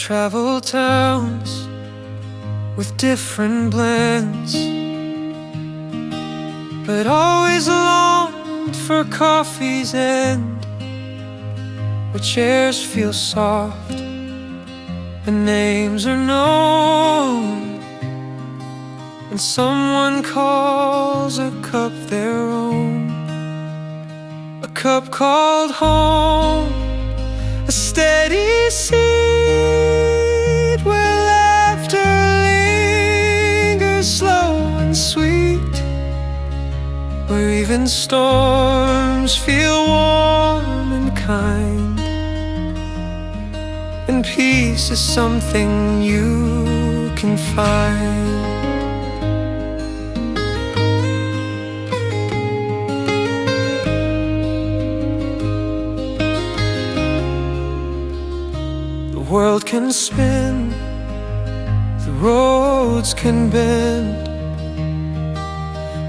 travel towns with different blends, but always longed for coffee's end, where chairs feel soft and names are known, and someone calls a cup their own, a cup called home, a steady seed where laughter lingers slow and sweet, where even storms feel warm and kind, and peace is something you can find. The world can spin, the roads can bend,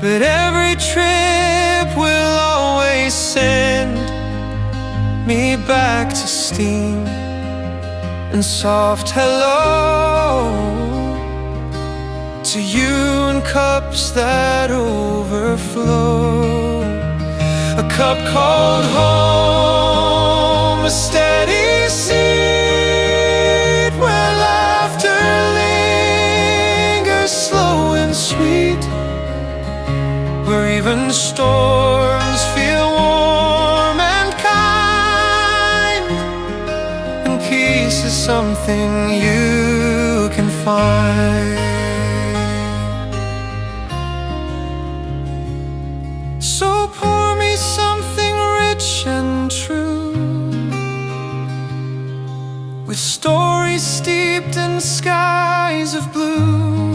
but every trip will always send me back to steam and soft hello to you and cups that overflow, a cup called home, a steady seed where laughter lingers slow and sweet, where even storms feel warm and kind, and peace is something you can find. So pour me something rich and true, with stories steeped in skies of blue.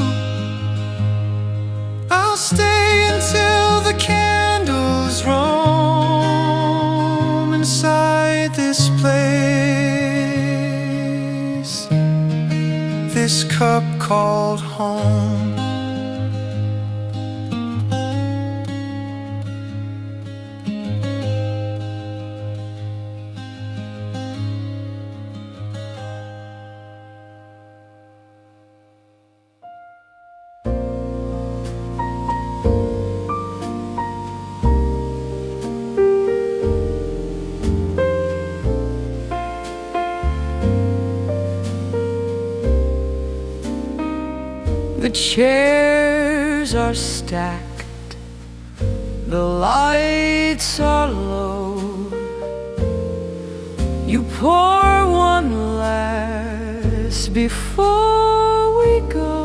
I'll stay until the candles roam inside this place, this cup called home. The chairs are stacked, the lights are low. You pour one last before we go.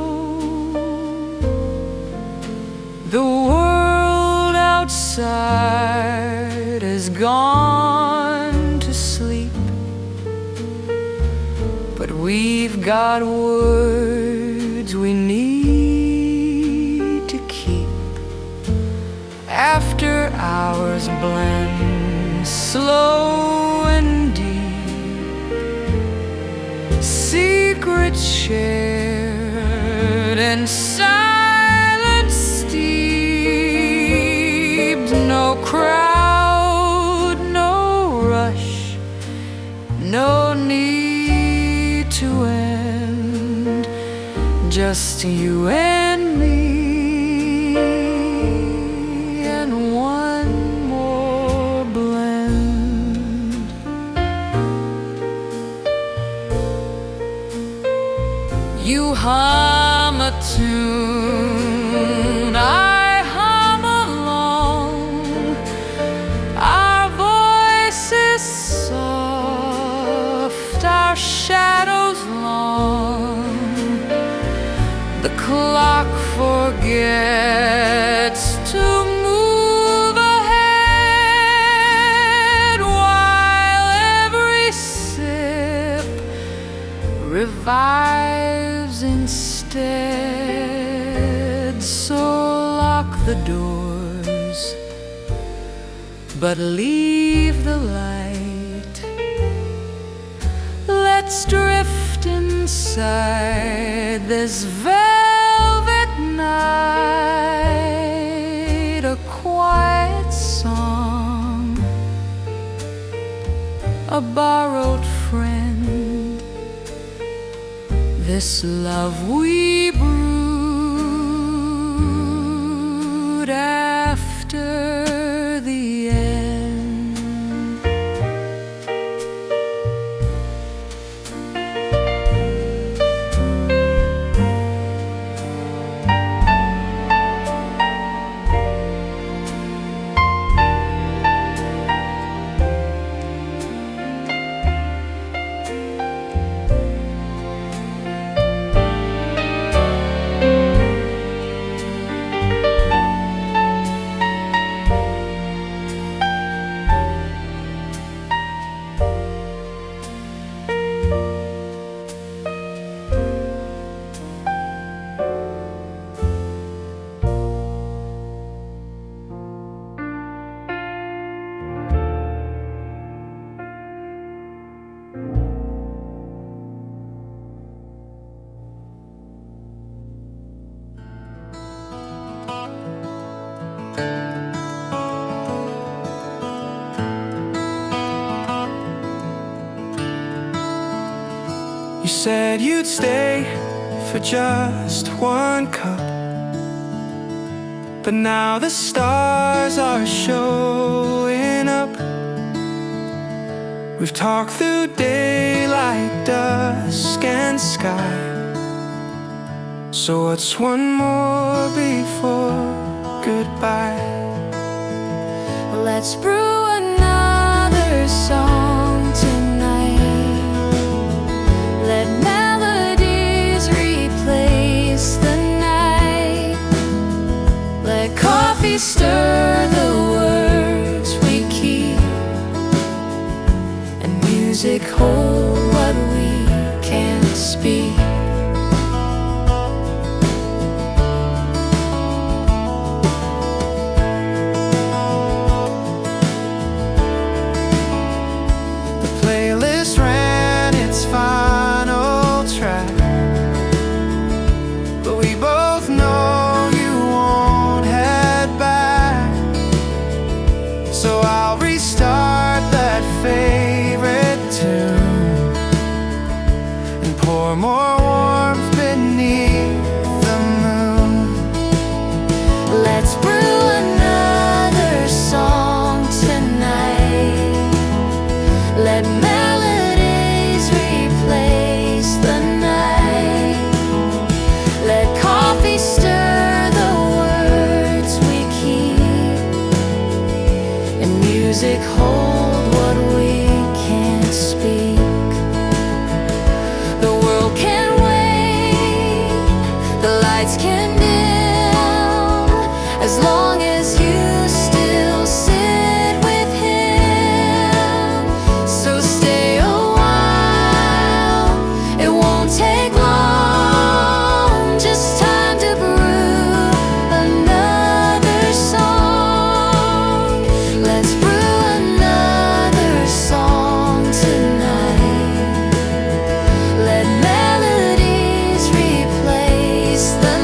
The world outside has gone to sleep, but we've got words we need to keep. After hours blend slow and deep, secrets shared and silence steeped. No crowd, no rush, no need to end, just you and me, and one more blend. You hum a tune, I hum along, our voices soft, our shadows long. The clock forgets to move ahead, while every sip revives instead. So lock the doors, but leave the light. Let's drift inside this velvet night, a quiet song, a borrowed friend, said you'd stay for just one cup, but now the stars are showing up. We've talked through daylight, dusk and sky, so what's one more before goodbye? Let's brew another song tonight. Let melodies replace the night. Let coffee stir the words we keep, and music hold what we can't speak. More warmth beneath the moon. Let's brew another song tonight. Let melodies replace the night. Let coffee stir the words we keep, and music hold what we can't speak. Can dim as long as you still sit with him. So stay a while, it won't take long, just time to brew another song. Let's brew another song tonight. Let melodies replace the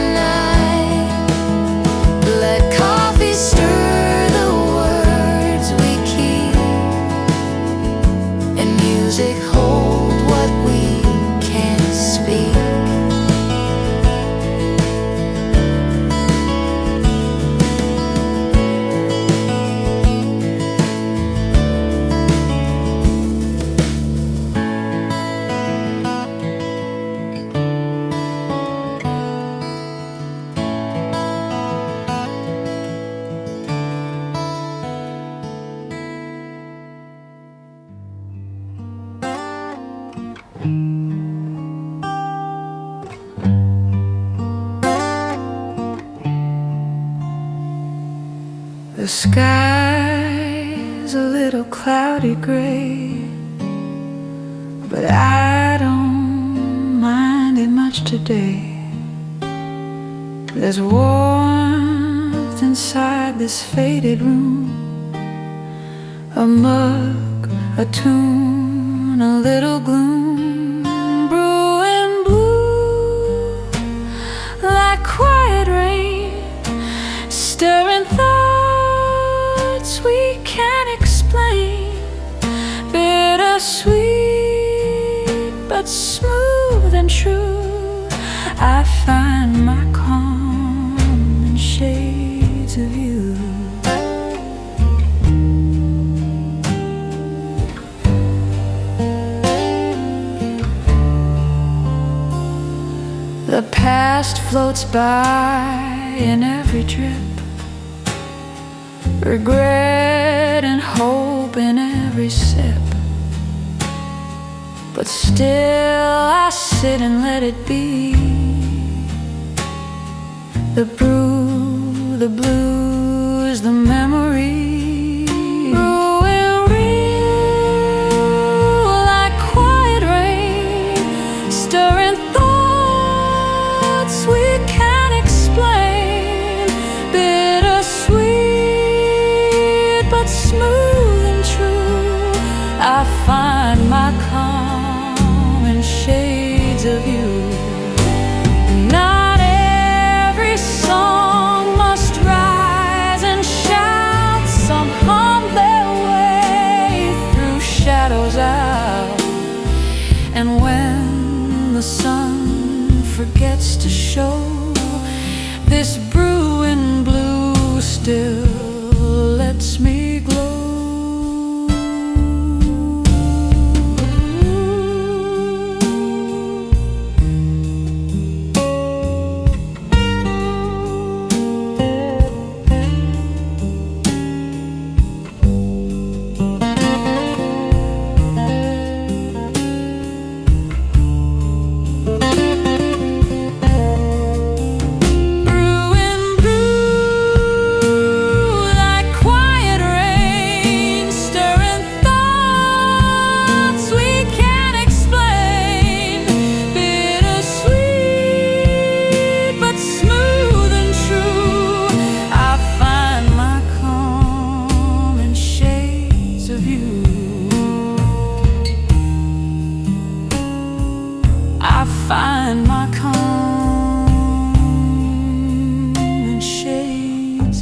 The sky's a little cloudy gray, but I don't mind it much today. There's warmth inside this faded room, a mug, a tune, a little gloom, brewing blue like quiet rain, stirring thoughts we can't explain, bittersweet but smooth and true. I find my calm in shades of you. The past floats by in every drip, regret and hope in every sip, but still I sit and let it be. The brew, the blues, the memory, brewing real like quiet rain, stirring thoughts we can't explain, bittersweet but smooth and true. I find my calm in shades of you. Not every song must rise and shout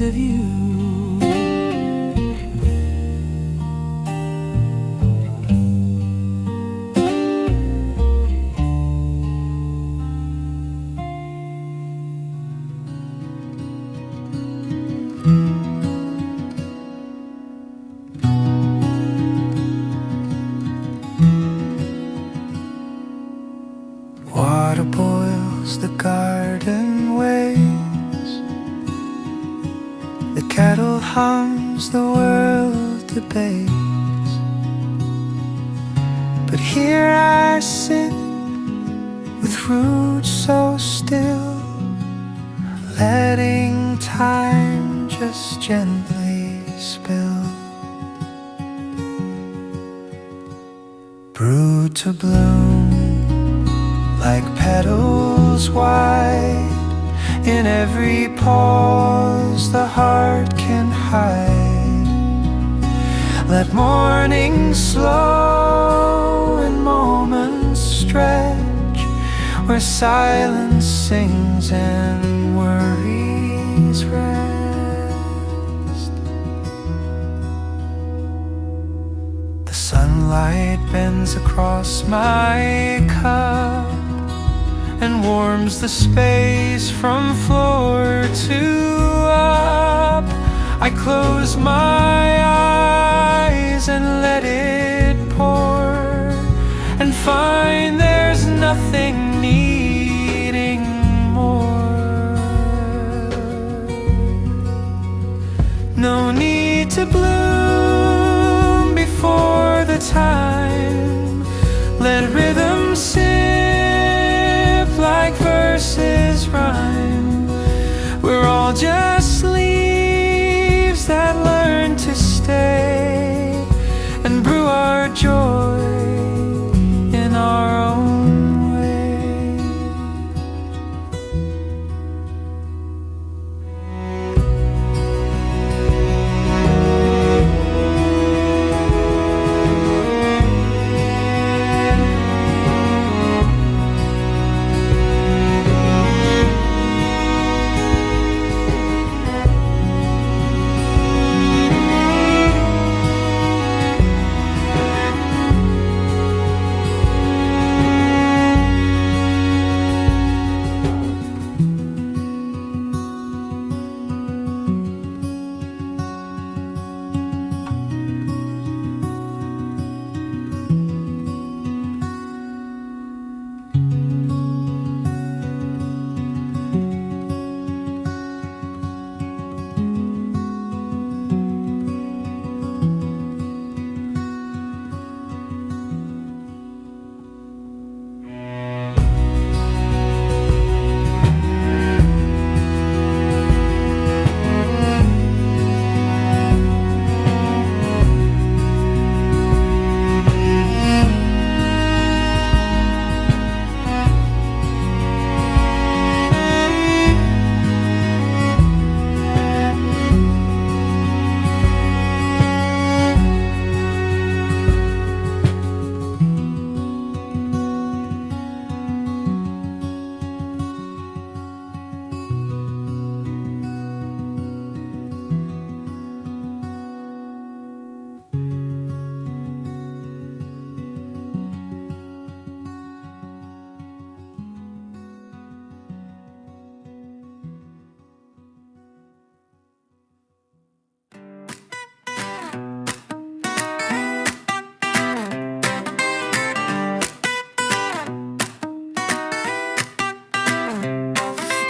piece of you. Water boils the garden ways, the kettle hums, the world debates. But here I sit with roots so still, letting time just gently spill. Brewed to bloom like petals white, in every pause the heart can hide. Let morning slow and moments stretch, where silence sings and worries rest. The sunlight bends across my cup and warms the space from floor to up. I close my eyes and let it pour, and find there's nothing needing more. No need to bloom before the time. Let rhythm sip like verses rhyme. We're all just leaves that learn to stay and brew our joy in our own way.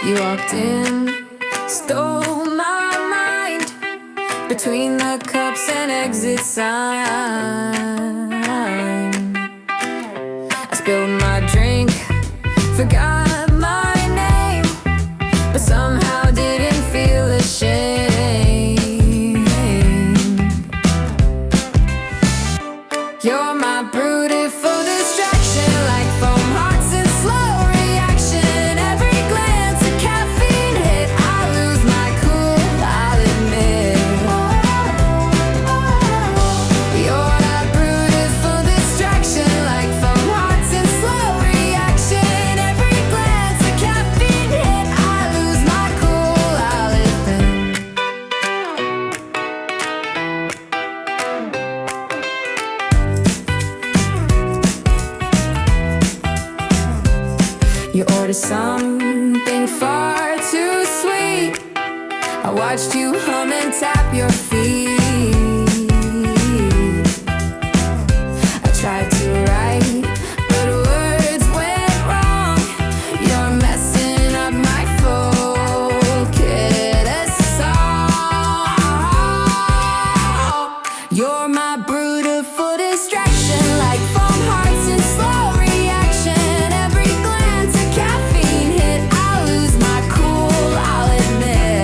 You walked in, stole my mind between the cups and exit sign. I spilled my drink, forgot my name, but somehow didn't feel ashamed. You're my Brewtiful Distraction, like foam hearts in slow reaction. Every glance a caffeine hit, I lose my cool, I'll admit. You're that Brewtiful I watched you hum and tap your feet. I tried to write, but words went wrong. You're messing up my focus song. You're my Brewtiful Distraction, like foam hearts in slow reaction. Every glance a caffeine hit, I lose my cool, I'll admit.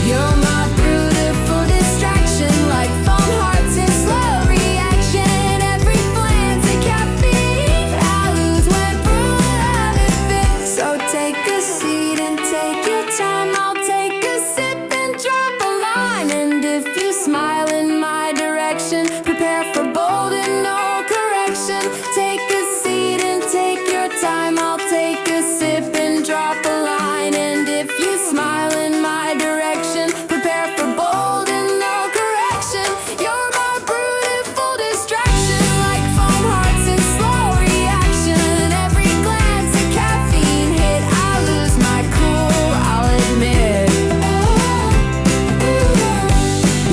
You're my Brewtiful Distraction, like foam hearts in slow reaction. Every glance a caffeine, I lose when brewed out of it. So take a seat and take your time, I'll take a sip and drop a line. And if you smile in my direction, prepare for bold and no correction. Take a seat and take your time, I'll take a sip and drop a line. And if you smile in my direction, prepare for bold and no correction. You're my Brewtiful Distraction, like foam hearts in slow reaction. Every glance a caffeine hit, I lose my cool, I'll admit.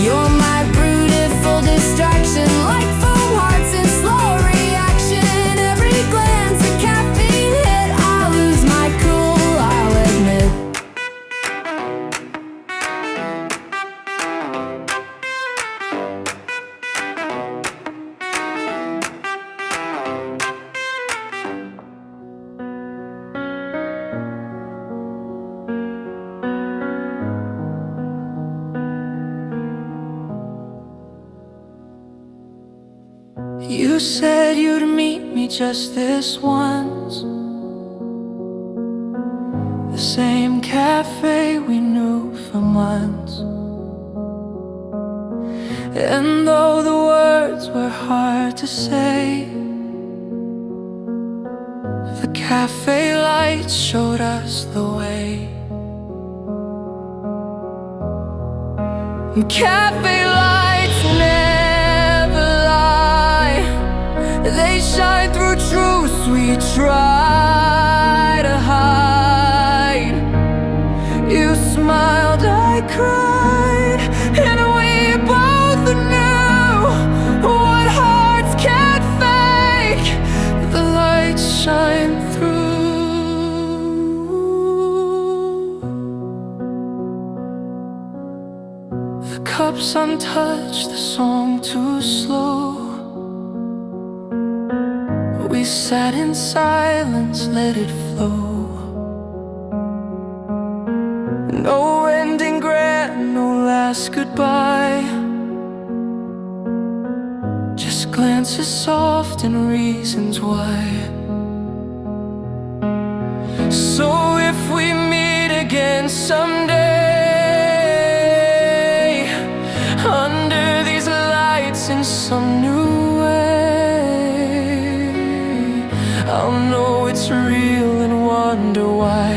You're my Brewtiful Distraction, like foam hearts in slow reaction. Every glance a caffeine hit, I lose my cool, I'll admit. You said you'd meet me just this once. The same cafe we knew for months. And though the words were hard to say, the cafe lights showed us the way. And cafe lights never lie. They shine through truths we try to hide. You smiled, I cried, and we both knew what hearts can't fake. The lights shine through. The cups untouched, the song too slow. We sat in silence, let it flow. No ending grand, no last goodbye. Just glances soft and reasons why. So if we meet again someday, under these lights in some new way, I'll know it's real and wonder why.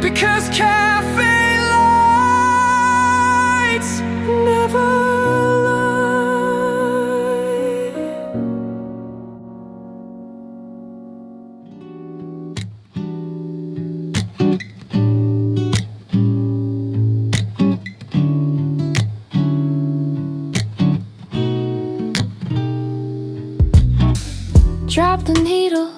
Because cafe lights never lie. Drop the needle,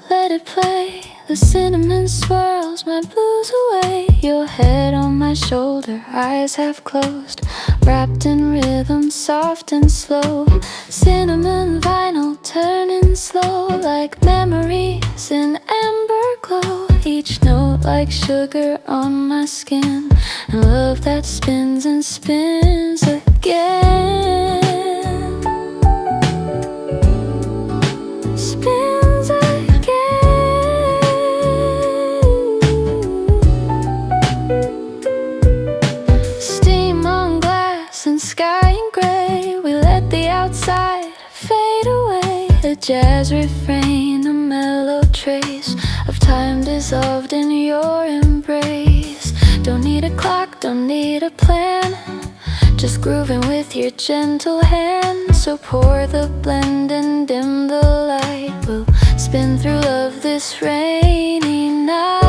let it play. The cinnamon swirls my blues away. Your head on my shoulder, eyes half closed, wrapped in rhythm, soft and slow. Cinnamon vinyl turning slow, like memories in amber glow. Each note like sugar on my skin, and love that spins and spins again. Spins again. Steam on glass and sky in gray. We let the outside fade away. A jazz refrain, a mellow trace of time dissolved in your embrace. Don't need a clock, don't need a plan, just grooving with your gentle hand. So pour the blend and dim the light. We'll spin through love this rainy night.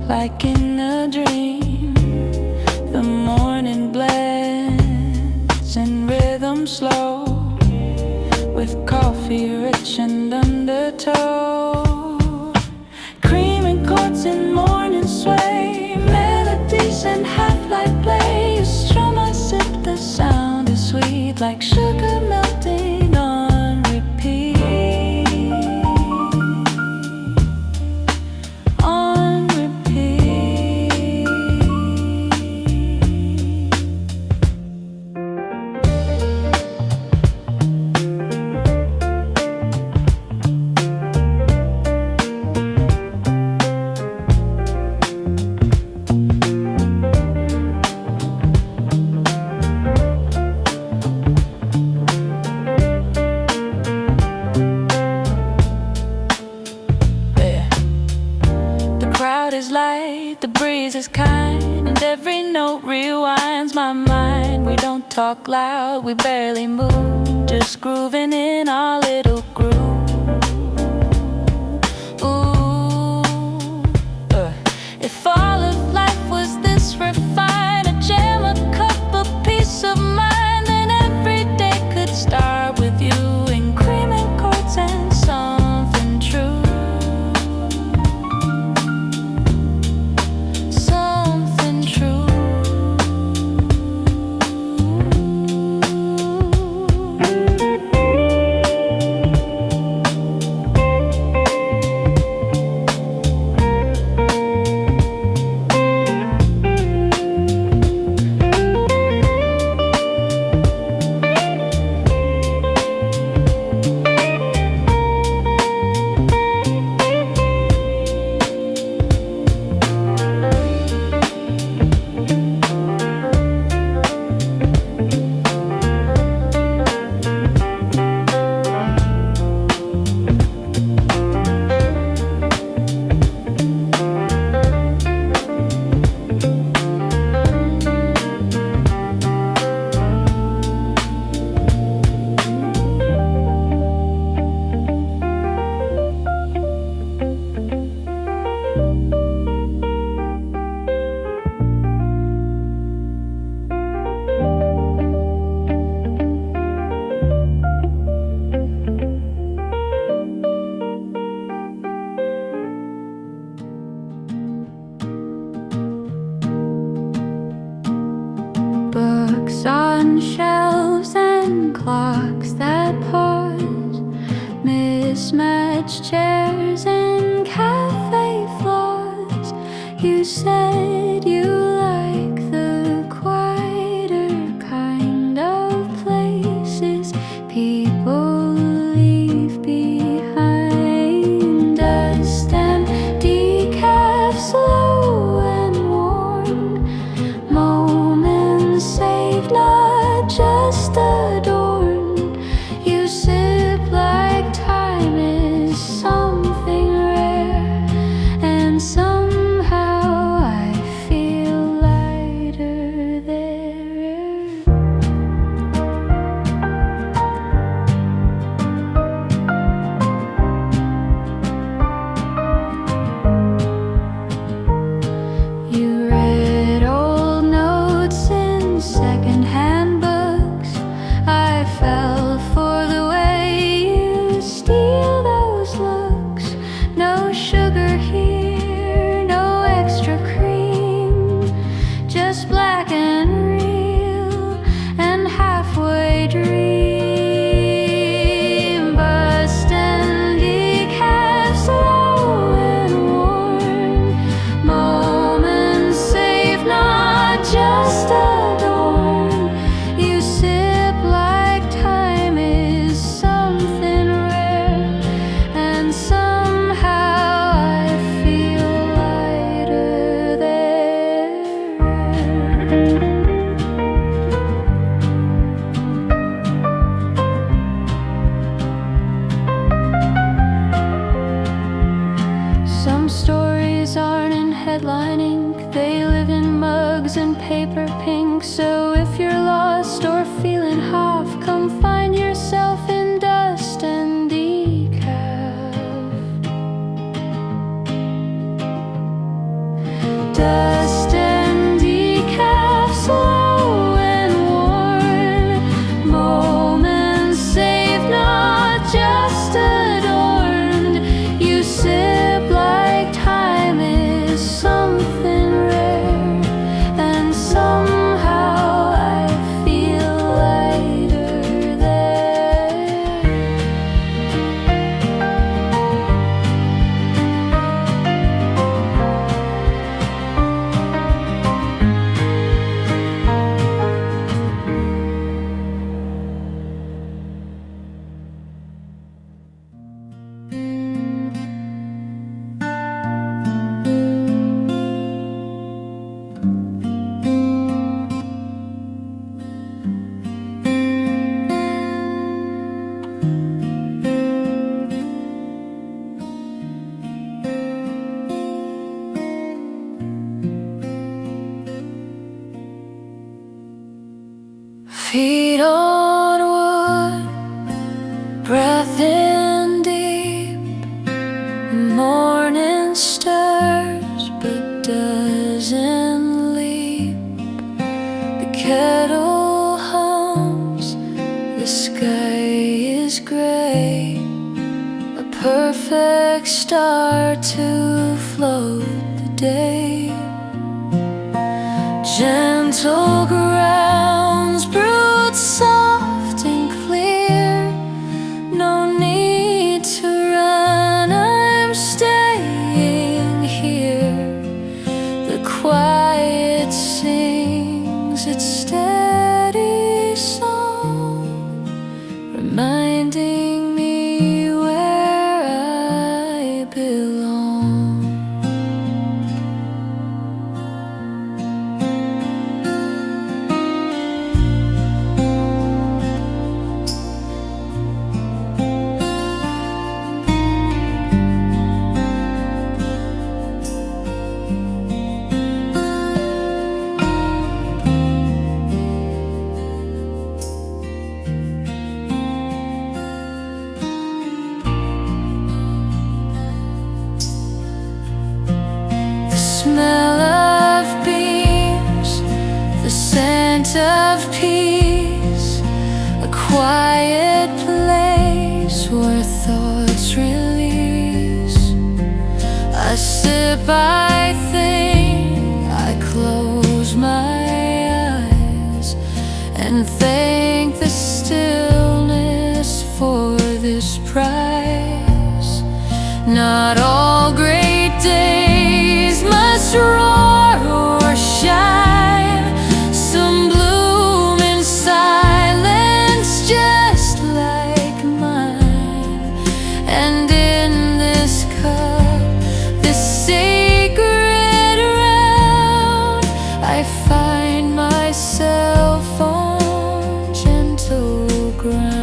like in a dream. The morning blends in rhythm slow, with coffee rich and undertow. Cream and chords in morning sway, melodies and half-light play. You strum, I sip, the sound is sweet like sugar melting on repeat. On repeat. Is light, the breeze is kind, and every note rewinds my mind. We don't talk loud, we barely move, just grooving in our little groove. Ooh, if all of life was this refined, a jam, a cup, a peace of mind, then every day could start with you in cream and chords and something true. Books on shelves and clocks that pause, mismatched chairs and cafe floors. You said you like the quieter kind of places people leave behind. Dust and decaf, slow and warm, moments saved, not just adorned. You sip like time is something rare, and somehow I feel lighter there. You read old notes in secondhand books. I fell for the way you steal those looks. No sugar here, no extra cream, just black and real and halfway dream. Bust and decaf, slow and warm, moments saved, not just adorned. You sip like time is something rare, and somehow I feel lighter there. Some stories aren't in headline ink, they live in mugs and paper pink. So if you're lost or feeling half, come find yourself in dust and decaf. dust and decaf, slow and warm. Moments saved, not just adorned. You sip like time is something rare, and somehow I feel lighter there. Feet on wood, breath in deep. Morning stirs but doesn't leap. The kettle hums, the sky is gray. A perfect start to float the day. Gentle grounds brewed soft and clear. No need to run, I'm staying here. The quiet sings its steady song, reminding me where I belong. Smell of beans, the scent of peace, a quiet place where thoughts release. I sip, I think, I close my eyes and thank the stillness for this prize. Not all great days must roar or shine. Some bloom in silence just like mine. And in this cup, this sacred round, I find myself on gentle ground.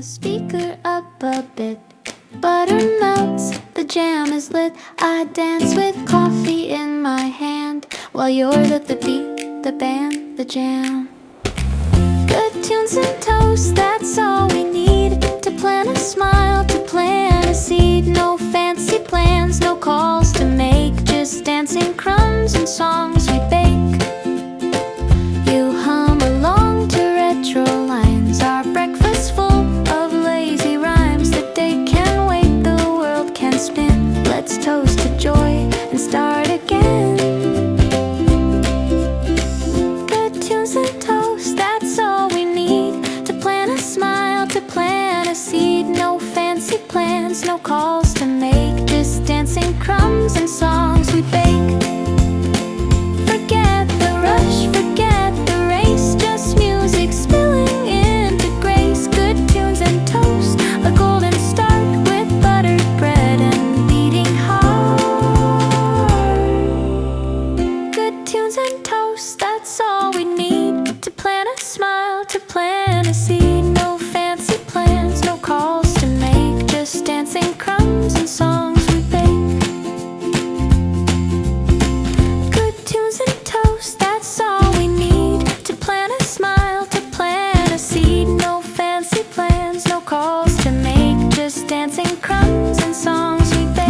Speaker up a bit, butter melts, the jam is lit. I dance with coffee in my hand while you're at the beat, the band, the jam. Good tunes and toast, that's all we need to plan a smile. a seed, no fancy plans, no calls to make, just dancing crumbs and songs we bake. Forget the rush, forget the race, just music spilling into grace. Good tunes and toast, a golden start with buttered bread and beating heart. Good tunes and toast, that's all we need to plant a smile, to plant a seed. No fancy plans, no calls to make, just dancing crumbs and songs we bake. Good tunes and toast, that's all we need to plant a smile, to plant a seed. No fancy plans, no calls to make, just dancing crumbs and songs we bake.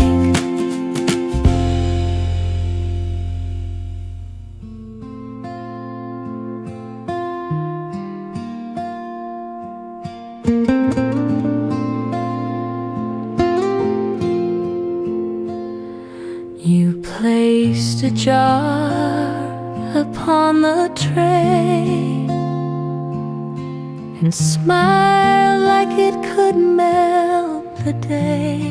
You placed a jar upon the tray and smiled like it could melt the day.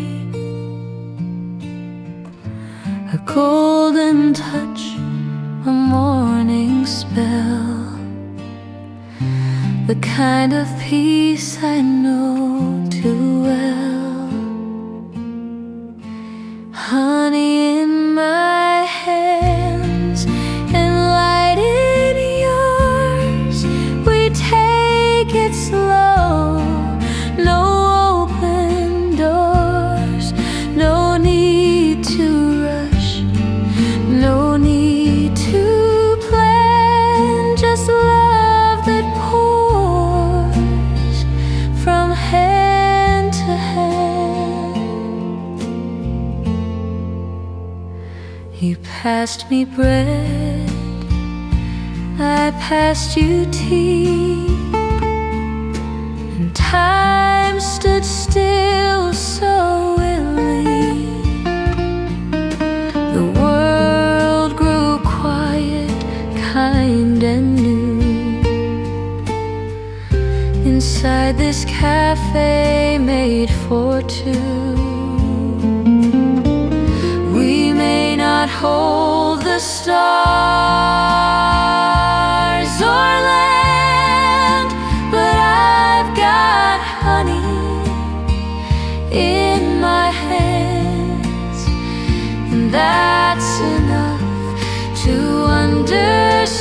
A golden touch, a morning spell, the kind of peace I know too well. Honey in my hands and light in yours. We take it slow, no open doors, no need to rush, no need to plan, just love that pours from hand to hand. You passed me bread, I passed you tea, and time stood still so willing. The world grew quiet, kind and new inside this cafe made for two. We may not hold the stars or land, but I've got honey in my hands, and that's enough to understand.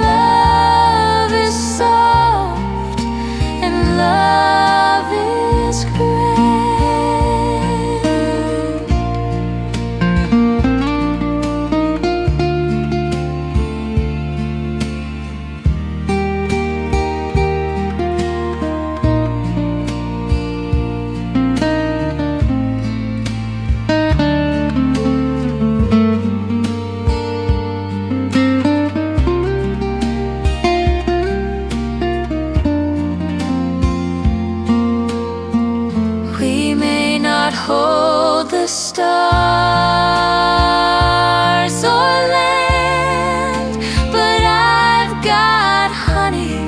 Love is soft and love is grand. We may not hold the stars or land, but I've got honey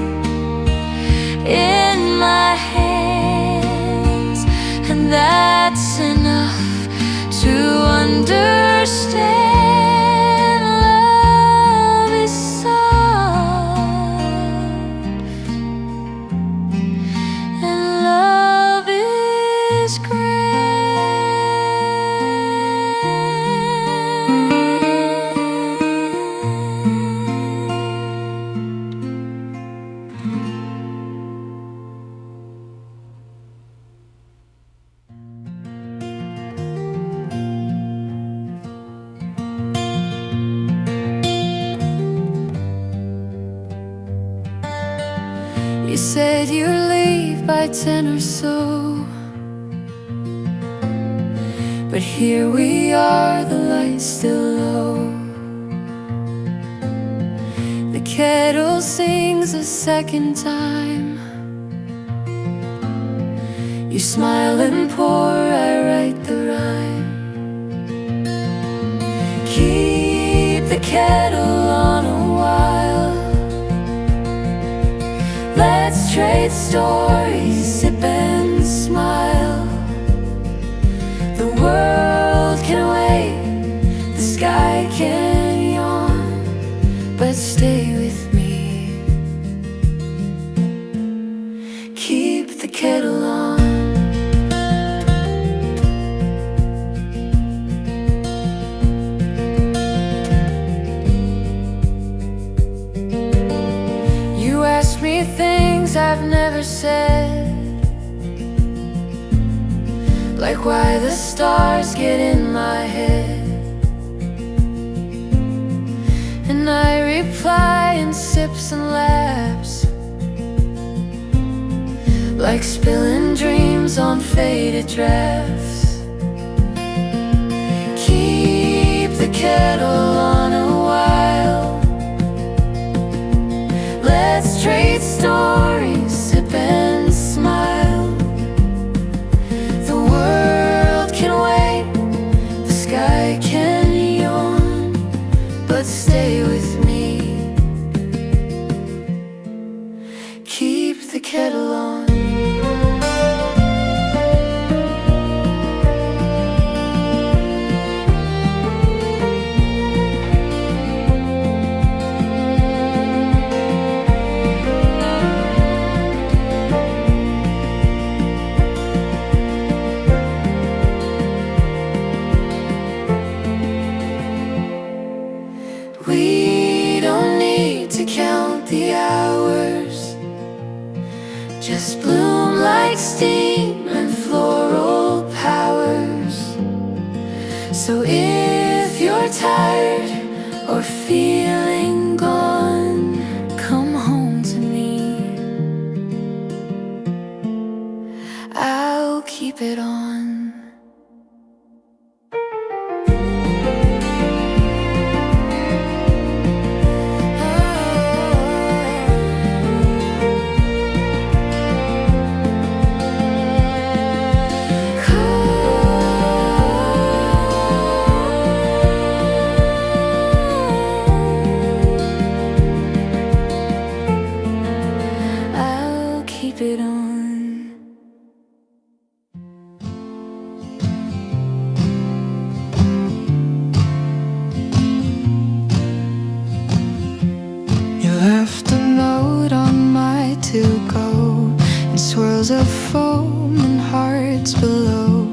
in my hands, and that's enough to understand. Love is soft and love is You said you'd leave by 10 or so, but here we are, the lights still low. The kettle sings a second time. You smile and pour, I write the rhyme. Keep the kettle on a while. Let's trade trade stories, sip and smile. The world can wait, the sky can yawn, but stay with me. Keep the kettle on. You ask me things I've never said, like why the stars get in my head, and I reply in sips and laughs, like spilling dreams on faded drafts. Keep the kettle on a while. Let's trade stories, sip and smile. The world can wait, the sky can yawn, but stay with me. Keep the kettle on. We don't need to count the hours, just bloom like steam and floral powers. So if you're tired or feeling gone, come home to me. I'll keep it on. I'll keep it on. You left a note on my to-go, and swirls of foam and hearts below.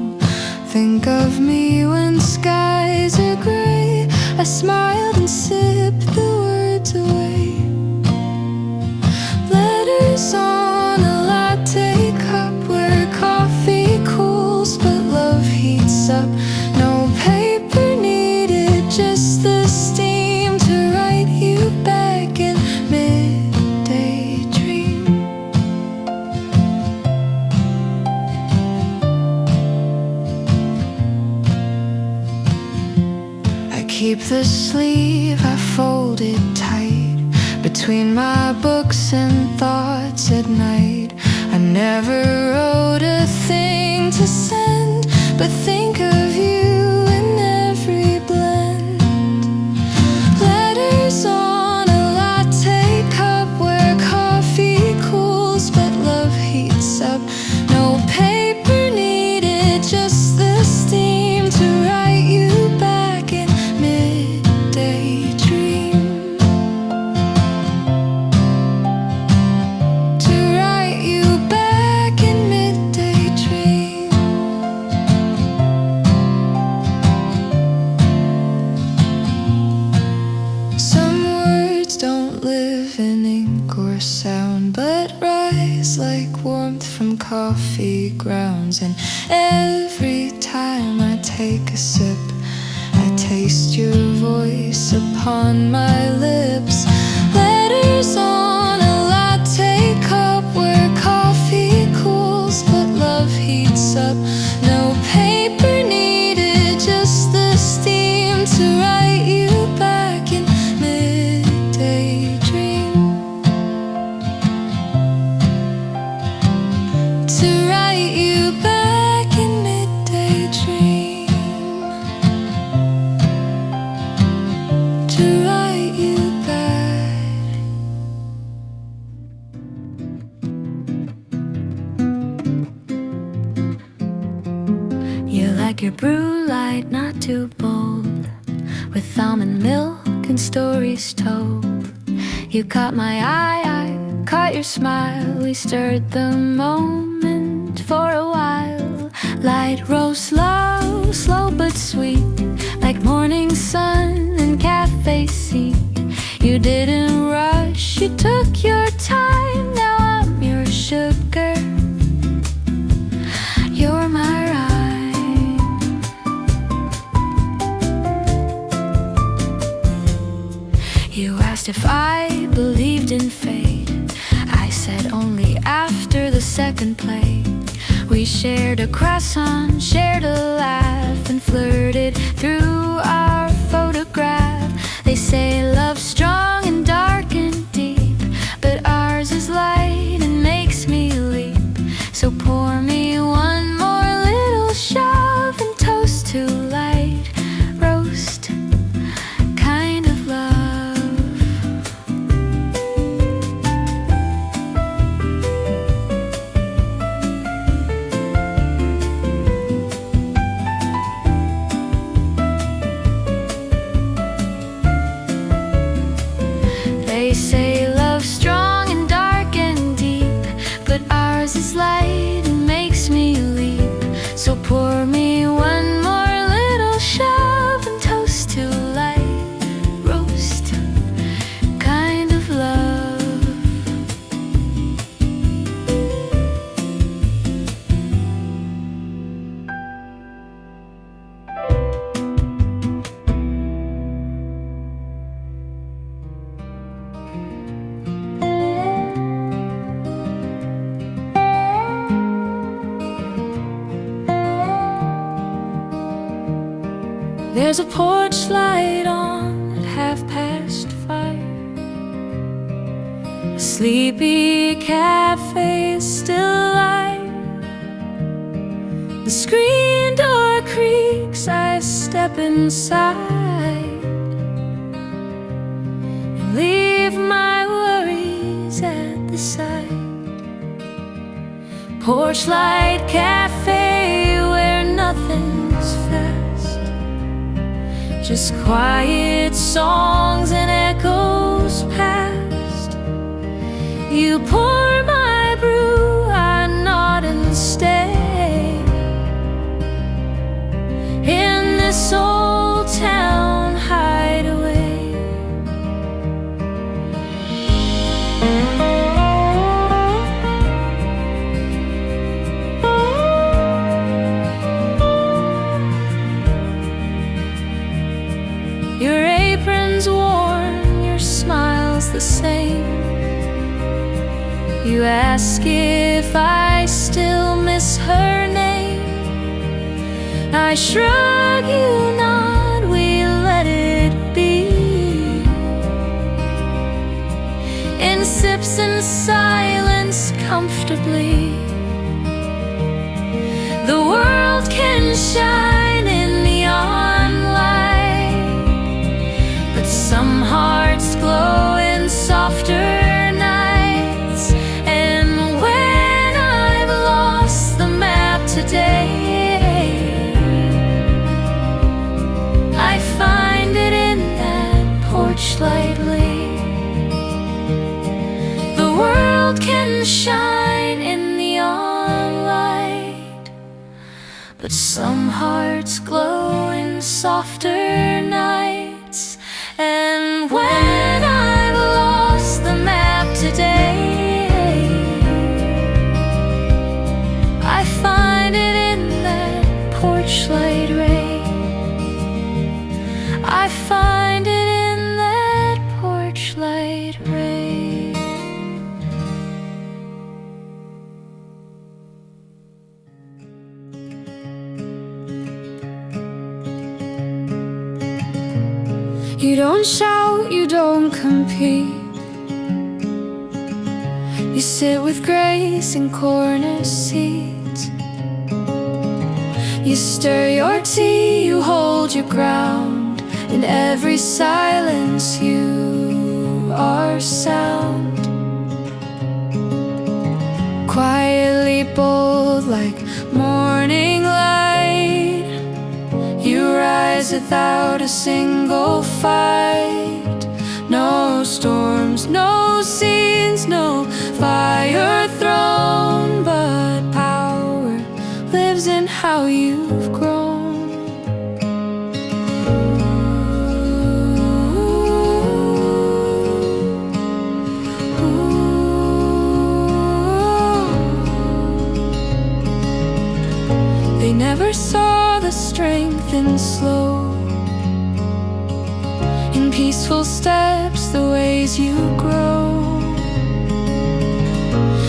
Think of me when skies are gray. I smiled and sipped the words away. Letters on a latte cup where coffee cools but love heats up. No paper needed, just the steam to write you back in midday dream. I keep the sleeve, I fold it tight between my books and thoughts at night. I never wrote a thing to send, but think of you in every blend. Letters on a latte cup where coffee cools but love heats up. No paper needed, just the steam to write you back in midday dream. To write you back in midday dream. Some words don't live in ink or sound, but rise like warmth from coffee grounds. And every time I take a sip, I taste your voice upon my lips. Letters on a latte cup where coffee cools but love heats up. No paper needed, just the steam to write you back in midday dream. To write you back in midday dream. To write you back. your brew light, not too bold, with almond milk and stories told. You caught my eye, I caught your smile. We stirred the moment for a while. Light rose slow, slow but sweet, like morning sun and cafe seat. You didn't rush, you took your time. Now I'm your sugar, you're my rhyme. You asked if I believed in fate. I said only after the second plate. We shared a croissant, shared a laugh, and flirted through our photograph. They say love's strong and dark and deep, but ours is light and makes me leap. So pour me one more little shove and toast to light roast kind of love. They say love's strong and dark and deep, but ours is light and makes me leap. So pour me one more little shove and toast to light roast kind of love. There's a porch light on at 5:30. A sleepy cafe is still alive. The screen door creaks, I step inside and leave my worries at the side. Porchlight Café, where nothing's fast, just quiet songs and echoes past. You pour my brew, I nod and stay in this old town hideaway. Your apron's worn, your smile's the same. You ask if I still miss her name. I shrug, you nod, we let it be. In sips and silence comfortably. The world can shine in neon light, but some hearts glow in softer nights. And when I've lost the map today, I find it in that porchlight lane. The world can shine in neon light, but some hearts glow in softer nights. And when I've lost the map today, I find it in that porchlight ray. I find it in that porchlight ray. You don't shout, you don't compete. You sit with grace in corner seats. You stir your tea, you hold your ground. In every silence you are sound. Quietly bold like morning light. rise without a single fight. No storms, no scenes, no fire thrown, but power lives in how you've grown. They never saw the strength in slow, in peaceful steps, the ways you grow.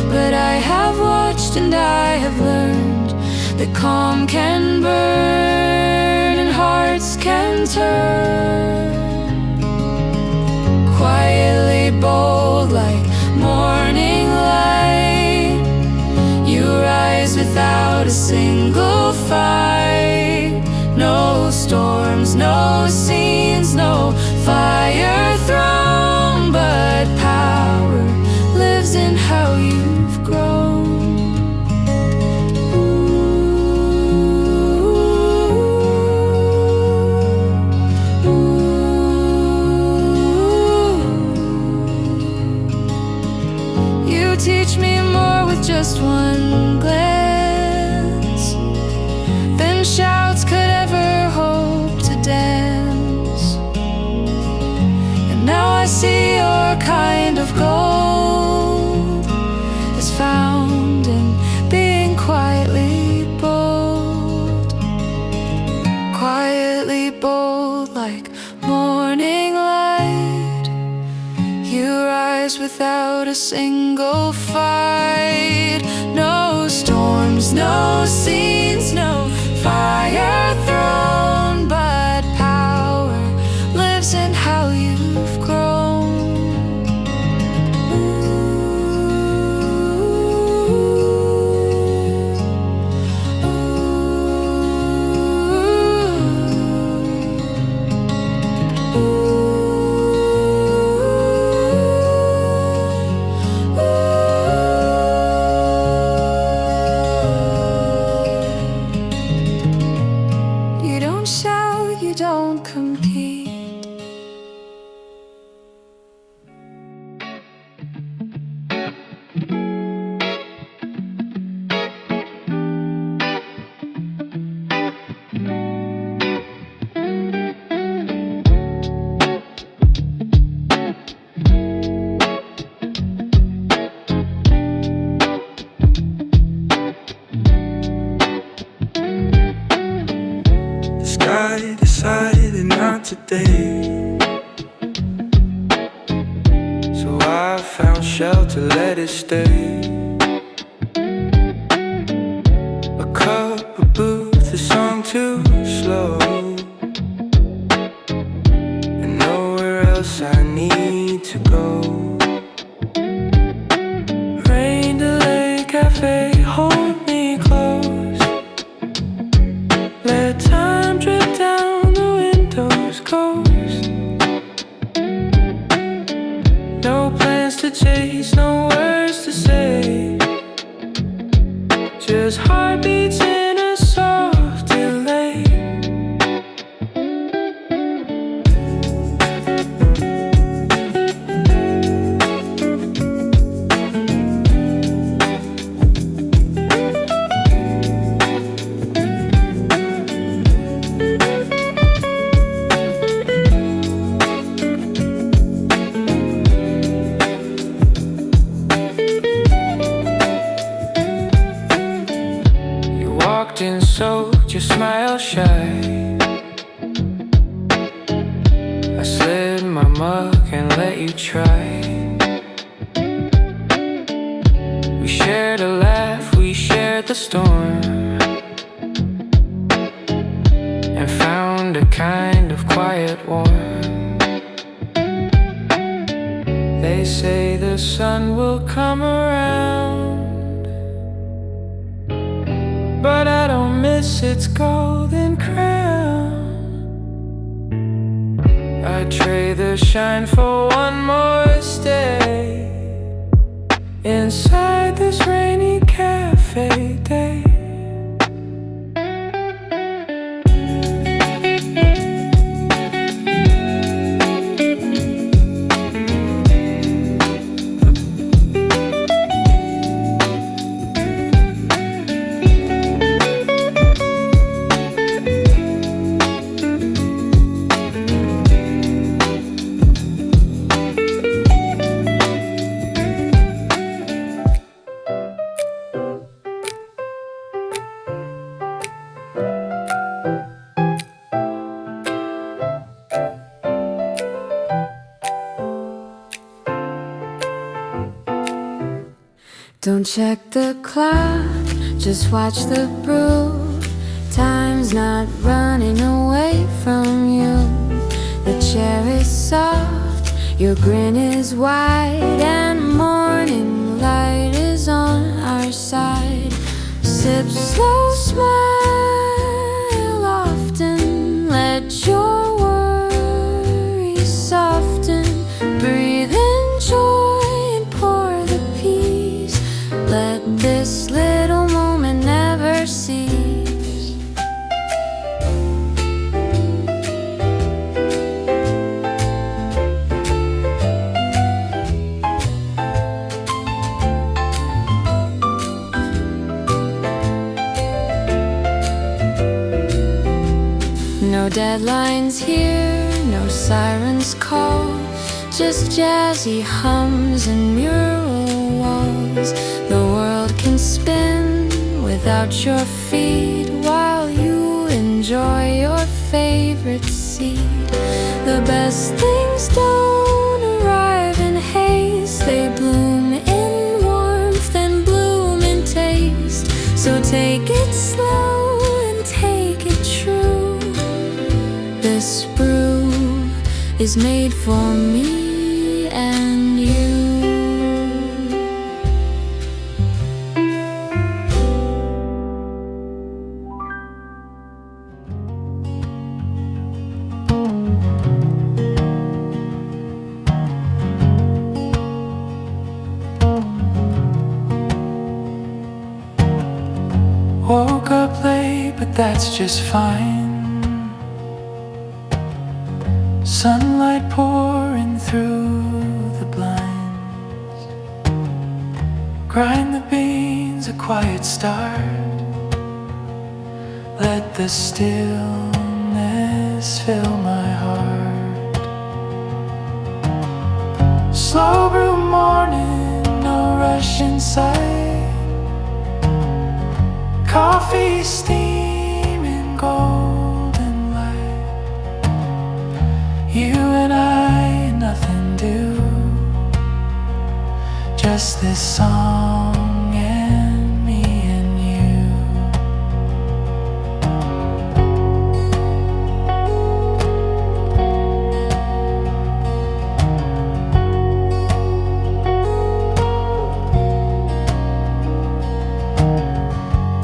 But I have watched and I have learned that calm can burn and hearts can turn. Quietly bold like morning light, you rise without a single fight. No storms, no scenes, no fire thrown, but power lives in how you've grown. You teach me more with just one glance than shouts could ever hope to dance. And now I see your kind of gold is found in being quietly bold like morning light. You rise without a single fight. No storms, no scenes, no fire thrown, but power lives in how you've grown. You don't shout, you don't compete. The sky decided not today, so I found shelter, let it stay. A cup of booze, a song too slow, and nowhere else I need to go. Rain delay cafe, hold me close. Let time drip down the window's coast. No plans to chase, no words to say, just heartbeats in a soft delay. Walked in soaked, your smile shy. I slid my mug and let you try. We shared a laugh, we shared the storm, and found a kind of quiet warmth. They say the sun will come around, but I don't miss its golden crown. I'd trade the shine for one more stay inside this rainy cafe day. check the clock, just watch the brew. Time's not running away from you. The chair is soft, your grin is wide, and morning light is on our side. Sip slow, smile often, let your worries soften. Breathe in joy and pour the peace. Let this little moment never cease. No deadlines here, no sirens call, just jazzy hums and mural walls. The world can spin without your feet while you enjoy your favorite seat. The best things don't arrive in haste, they bloom in warmth and bloom in taste. So take it slow and take it true. This brew is made for me and you. Woke up late, but that's just fine. Sunlight pouring through the blinds. Grind the beans, a quiet start. Let the stillness fill my heart. Slow brew morning, no rush in sight. Coffee steaming golden light. You and I, nothing do. Just this song and me and you.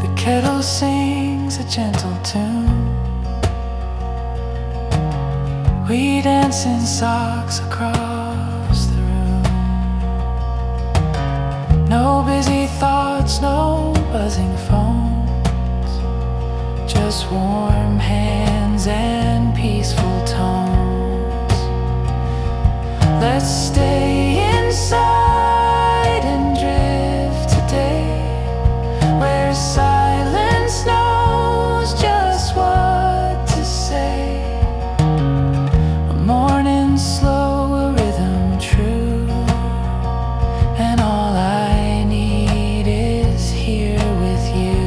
The kettle sings a gentle tune. We dance in socks across the room. No busy thoughts, no buzzing phones. Just warm hands and peaceful tones. Let's stay inside and drift today, where silence knows just what to say. A morning slow, a rhythm true, and all I need is here with you.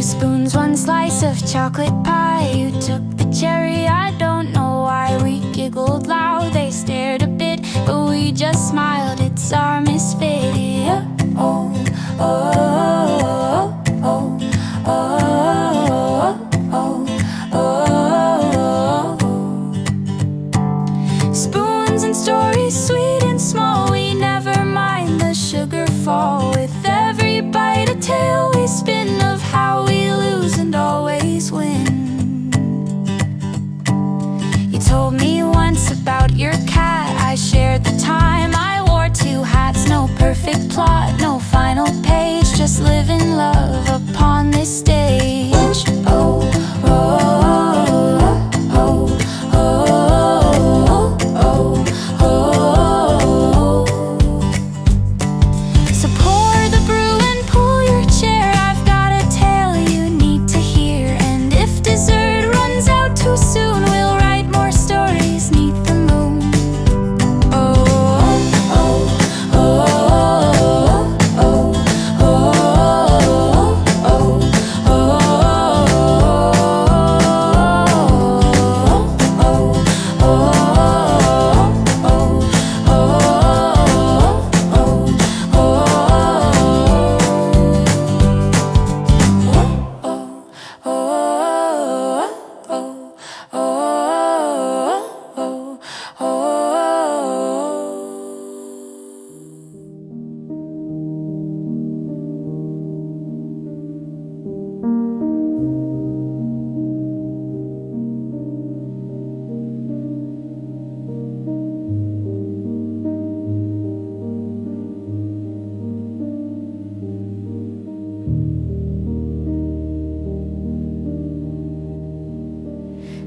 spoons, one slice of chocolate pie. You took the cherry, I don't know why. We giggled loud, they stared a bit, but we just smiled, it's our misfit. Yeah. Oh, oh, oh, oh, oh, oh, oh, oh. Spoons and stories, sweet and small, we never mind the sugar. Let's live in love upon this stage. Oh, oh, oh, oh, oh, oh, oh. So pour the brew and pull your chair. I've got a tale you need to hear. And if dessert runs out too soon, we'll write more stories 'neath the moon. Oh, oh, oh, oh, oh, oh, oh,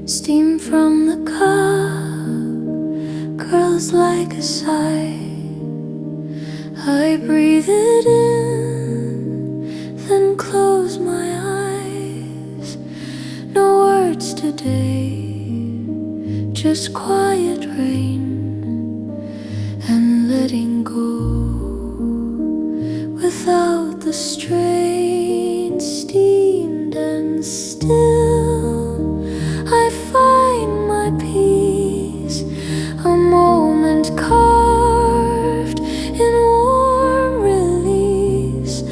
Steam from the cup curls like a sigh. I breathe it in, then close my eyes. No words today, just quiet rain and letting go without the strain. Steamed and still, I find my peace, a moment carved in warm release.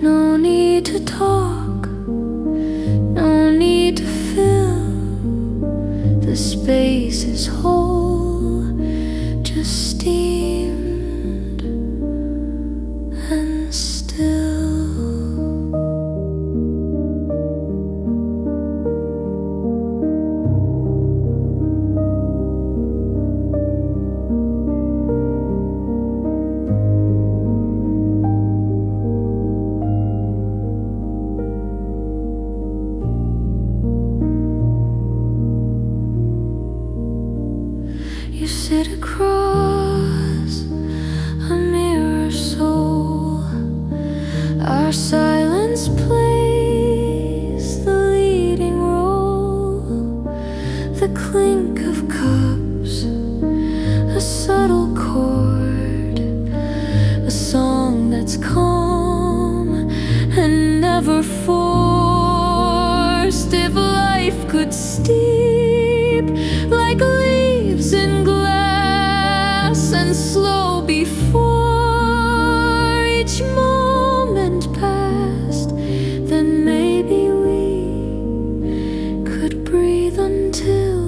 No need to talk, no need to fill. The space is whole, just steamed and still. You sit across a mirror soul. Our silence plays the leading role. The clink of cups, a subtle chord, a song that's calm and never forced. If life could steep like leaves in glass and slow before each moment passed, then maybe we could breathe until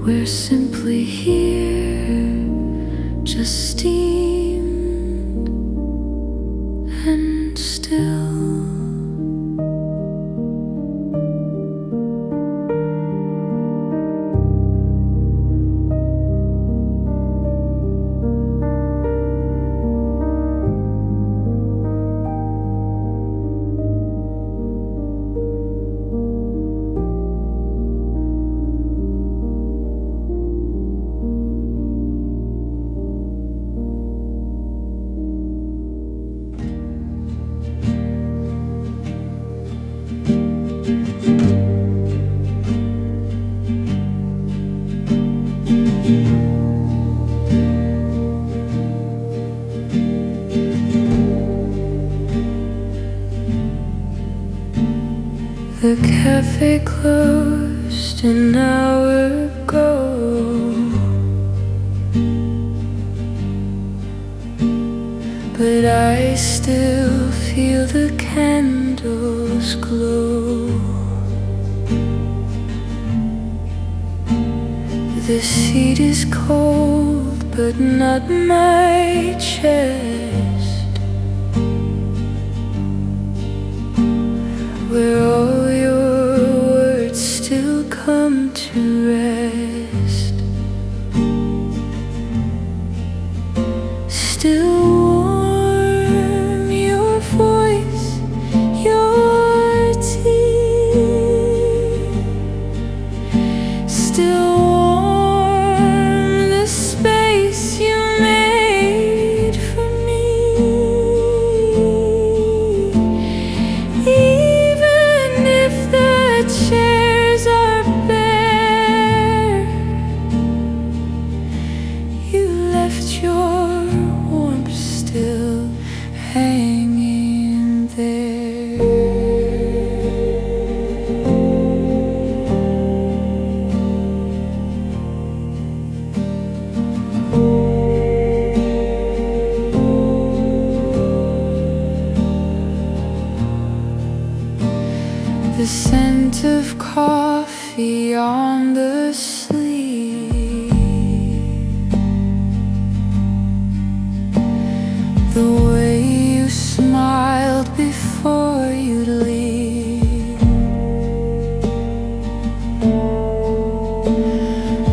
we're simply here, just steamed and still. The cafe closed an hour ago. But I still feel the candles glow. The seat is cold, but not my chest, where all your words still come to rest. Still warm, your voice The scent of coffee on the sleeve, the way you smiled before you'd leave.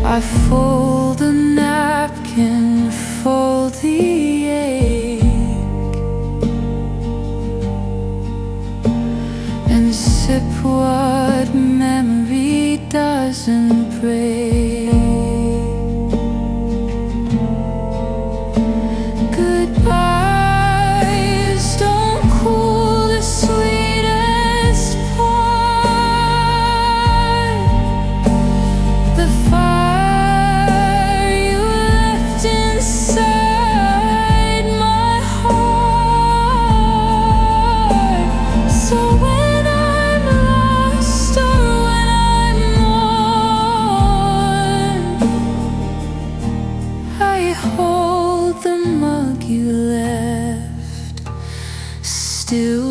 I fold the napkin, fold the egg, and sip what memory doesn't break. Goodbyes don't cool the sweetest part. The fire you left inside my heart. So when I'm lost or when I'm worn, I hold the mug you left still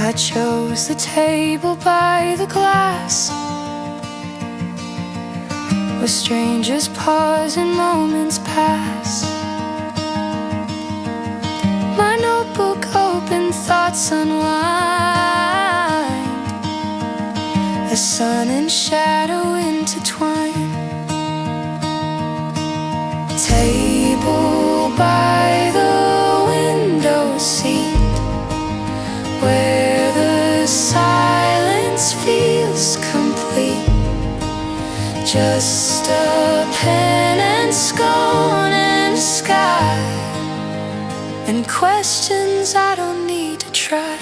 I chose the table by the glass, where strangers pause and moments pass. My notebook open, thoughts unwind, as sun and shadow intertwine. Table by the window seat, where the silence feels complete. Just a pen and scone and sky, and questions I don't need to try.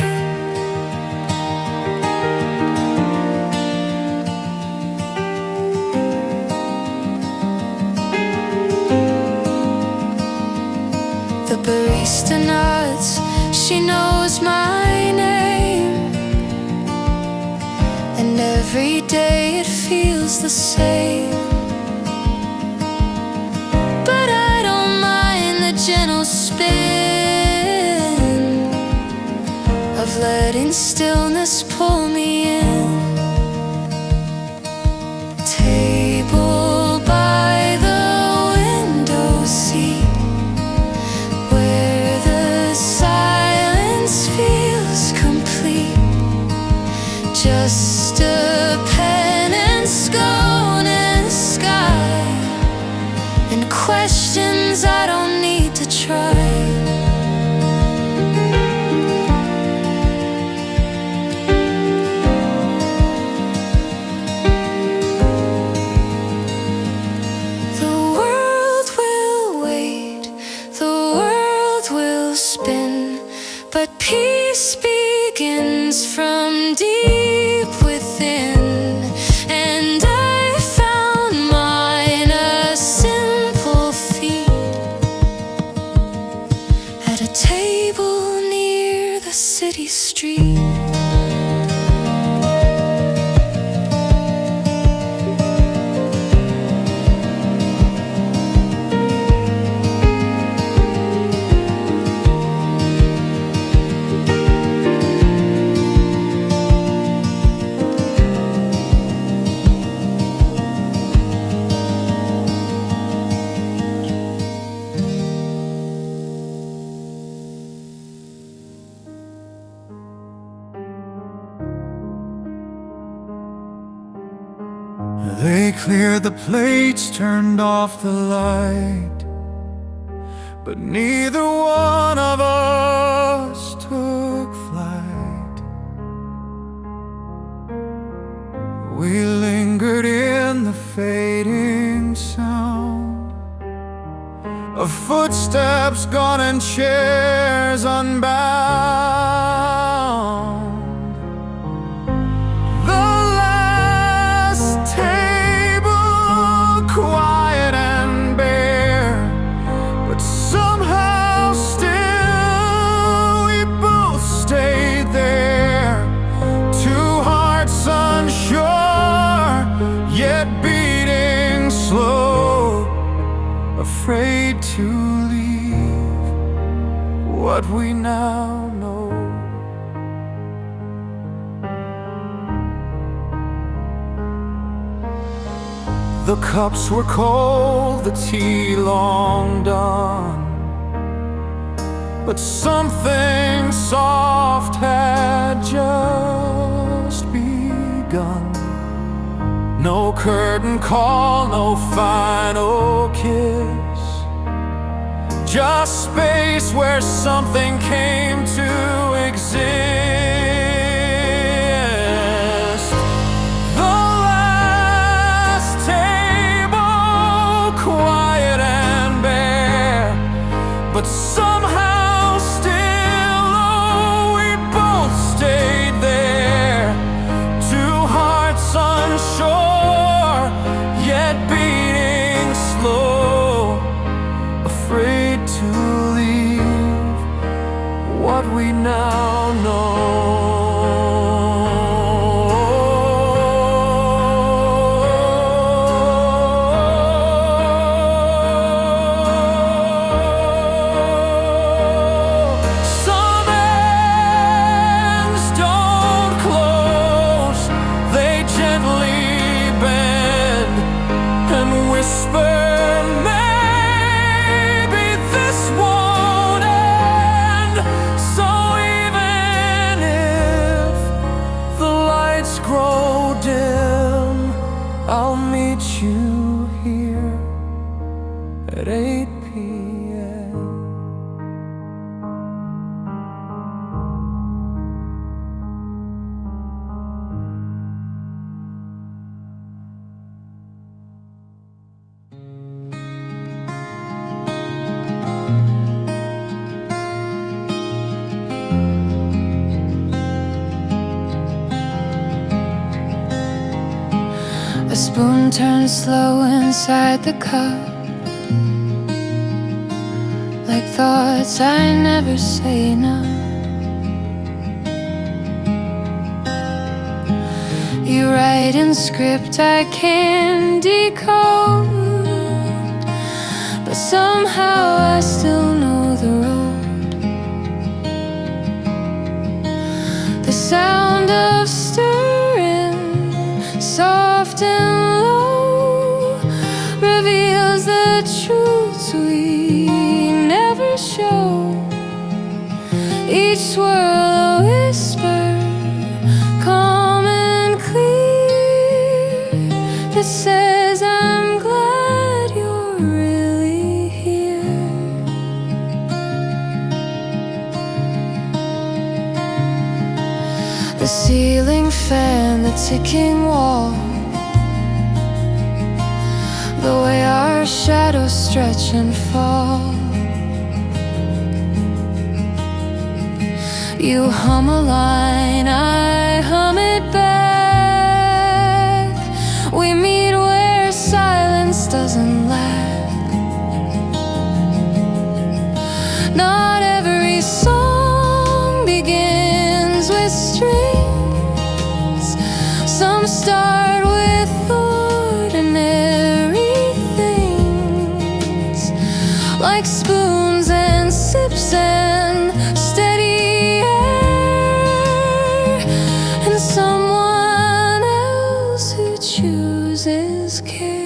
The barista nods, she knows my name, and every day it feels the same. But I don't mind the gentle spin of letting stillness pull me in. Table by the window seat, where the silence feels complete. Just a pen and scone and sky, and questions I don't need to try. The world will wait, the world will spin, but peace begins from deep within. And I found mine a simple feat at a table near the city street. cleared the plates, turned off the light, but neither one of us took flight. We lingered in the fading sound of footsteps gone and chairs unbound. The last table quiet and bare, but somehow still we both stayed there. Two hearts unsure, yet beating slow, afraid to leave what we now know. The cups were cold, the tea long done, but something soft had just begun. No curtain call, no final kiss, just space where something came to exist. The last table, quiet and bare, but somehow still, oh, we both stayed there. Two hearts unsure, yet beating slow, afraid to leave what we now know. Some ends don't close, they gently bend and whisper, maybe this won't end. So even if the lights grow dim, I'll meet you here at 8 p.m. A spoon turns slow inside the cup, like thoughts I never say enough. You write in script I can't decode, but somehow I still know the road. The sound of stirring, soft and low, reveals the truths we never show. Each swirl a whisper, calm and clear, that says I'm glad you're really here. The ceiling fan, the ticking wall, the way our shadows stretch and fall. You hum a line, I hum it back. We meet where silence doesn't lack. Not every song begins with strings. Some start with ordinary things, like spoons and sips and steady air, and someone else who chooses care.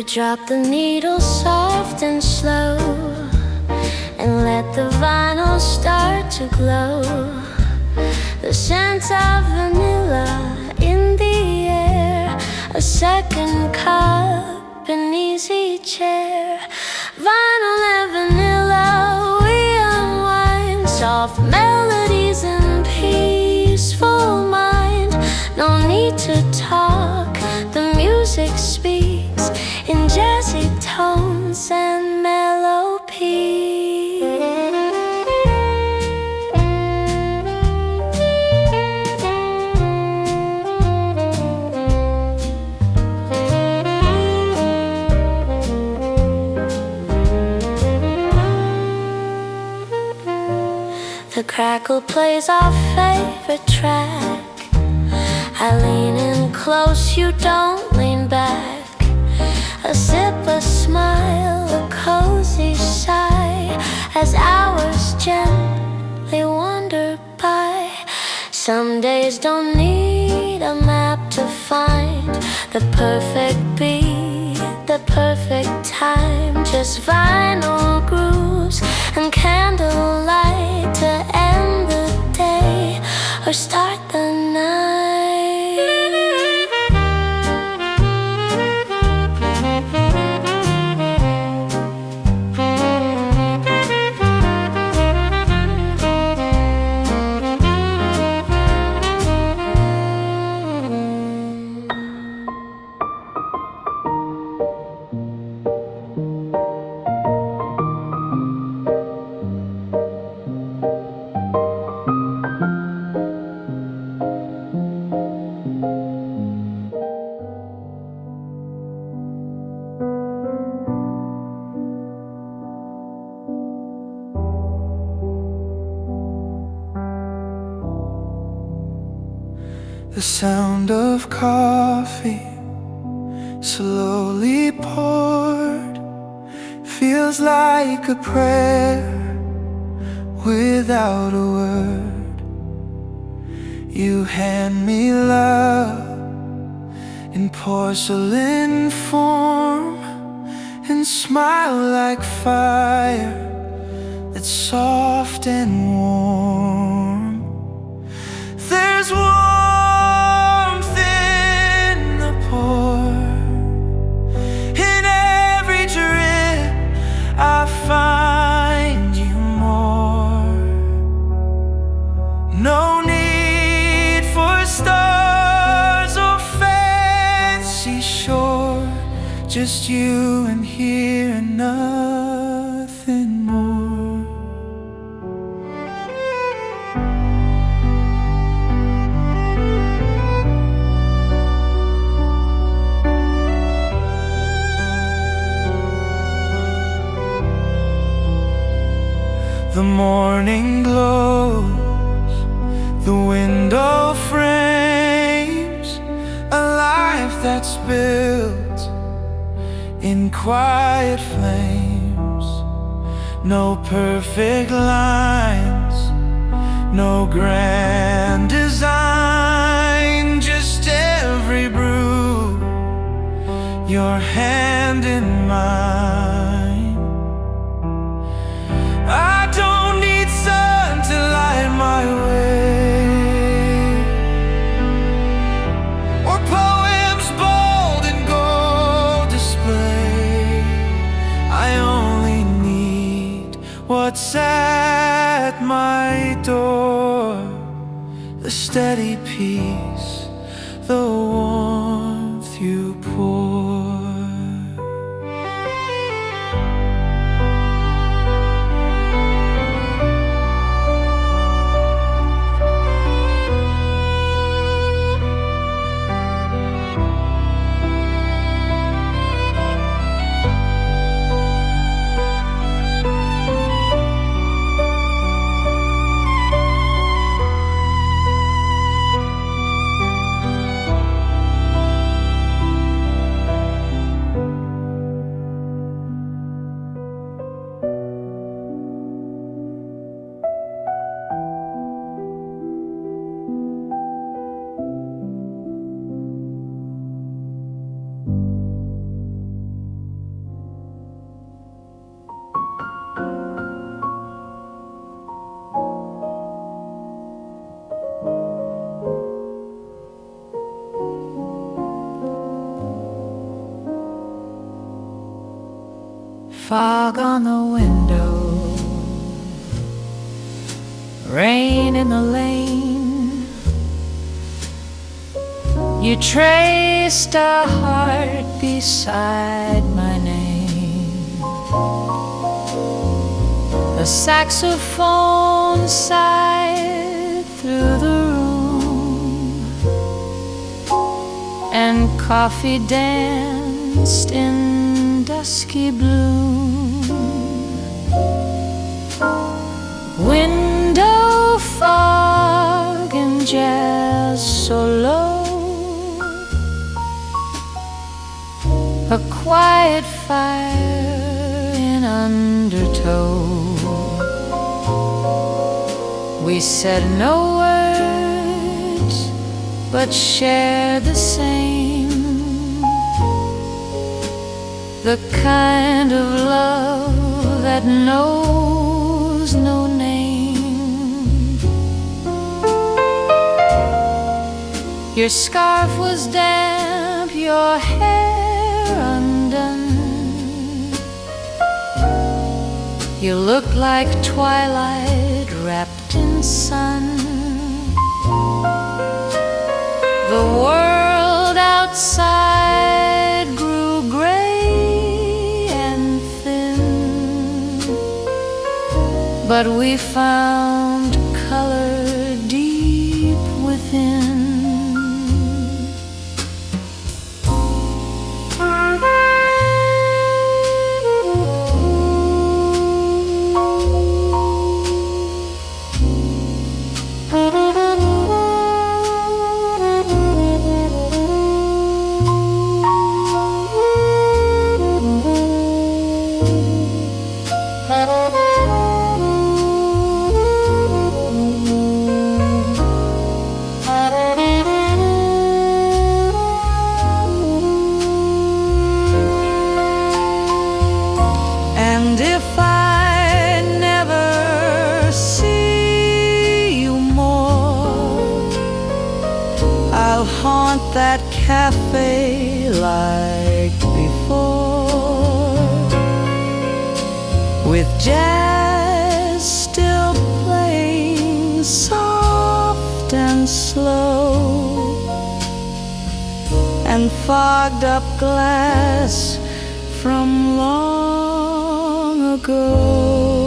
drop the needle soft and slow and let the vinyl start to glow. The scent of vanilla in the air, a second cup, an easy chair. Vinyl and vanilla, we unwind, soft melodies and peaceful mind. No need to talk, the music speaks in jazzy tones and melody. The crackle plays our favorite track. I lean in close, you don't lean back. A sip, a smile, a cozy sigh as hours gently wander by. Some days don't need a map to find the perfect beat, the perfect time. Just vinyl grooves and candlelight to end the day or start the night. The sound of coffee slowly poured feels like a prayer without a word. You hand me love in porcelain form and smile like fire that's soft and warm. There's warmth in the pour. In every drip I find you more. No need for stars or fancy shore, just you and here and nothing more. The morning glows, the window frames a life that's built in quiet flames. No perfect lines, no grand design, just every brew, your hand in mine. I don't need sun to light my way, or poems bold and gold display. I only need what's at my door, the steady peace, the warmth you pour. Fog on the window, rain in the lane. You traced a heart beside my name. The saxophone sighed through the room, and coffee danced in dusky bloom. Window fog and jazz solo, a quiet fire in undertow. We said no words, but shared the same, the kind of love that knows no name. Your scarf was damp, your hair undone. You looked like twilight wrapped in sun. The world outside grew gray and thin, but we found color deep within. And if I never see you more, I'll haunt that cafe like before, with jazz still playing soft and slow, and fogged up glass from long ago.